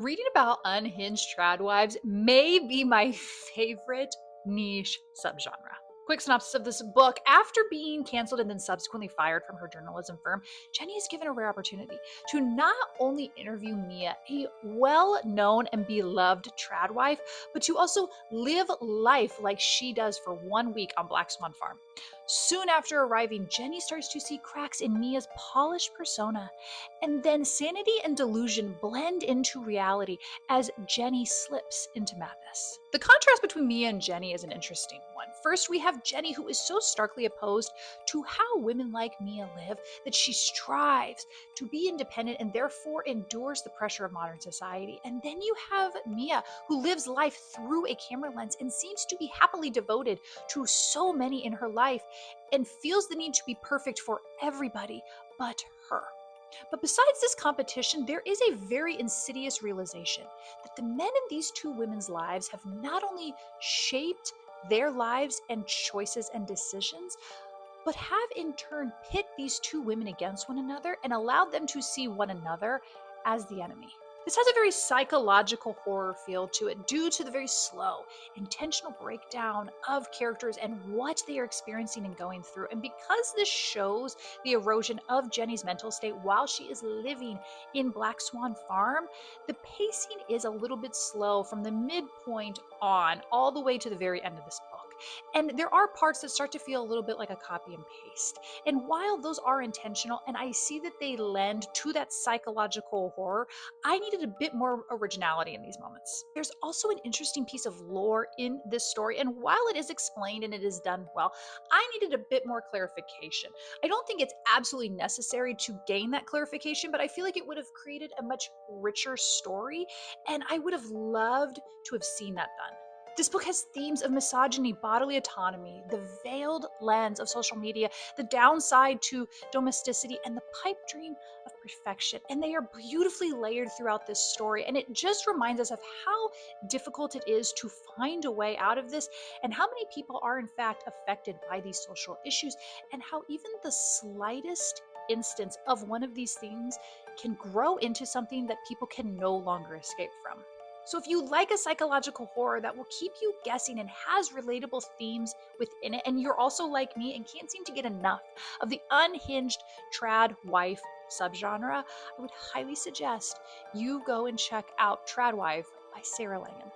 Reading about unhinged trad wives may be my favorite niche subgenre. Quick synopsis of this book. After being canceled and then subsequently fired from her journalism firm, Jenny is given a rare opportunity to not only interview Mia, a well known and beloved trad wife, but to also live life like she does for 1 week on Black Swan Farm. Soon after arriving, Jenny starts to see cracks in Mia's polished persona, and then sanity and delusion blend into reality as Jenny slips into madness. The contrast between Mia and Jenny is an interesting one. First, we have Jenny, who is so starkly opposed to how women like Mia live that she strives to be independent and therefore endures the pressure of modern society. And then you have Mia, who lives life through a camera lens and seems to be happily devoted to so many in her life and feels the need to be perfect for everybody but her. But besides this competition, there is a very insidious realization that the men in these two women's lives have not only shaped their lives and choices and decisions, but have in turn pit these two women against one another and allowed them to see one another as the enemy. This has a very psychological horror feel to it due to the very slow, intentional breakdown of characters and what they are experiencing and going through. And because this shows the erosion of Jenny's mental state while she is living in Black Swan Farm, the pacing is a little bit slow from the midpoint on all the way to the very end of this book. And there are parts that start to feel a little bit like a copy and paste. And while those are intentional, and I see that they lend to that psychological horror, I needed a bit more originality in these moments. There's also an interesting piece of lore in this story, and while it is explained and it is done well, I needed a bit more clarification. I don't think it's absolutely necessary to gain that clarification, but I feel like it would have created a much richer story, and I would have loved to have seen that done. This book has themes of misogyny, bodily autonomy, the veiled lens of social media, the downside to domesticity, and the pipe dream of perfection. And they are beautifully layered throughout this story. And it just reminds us of how difficult it is to find a way out of this, and how many people are, in fact, affected by these social issues, and how even the slightest instance of one of these things can grow into something that people can no longer escape from. So, if you like a psychological horror that will keep you guessing and has relatable themes within it, and you're also like me and can't seem to get enough of the unhinged trad wife subgenre, I would highly suggest you go and check out Trad Wife by Sarah Langan.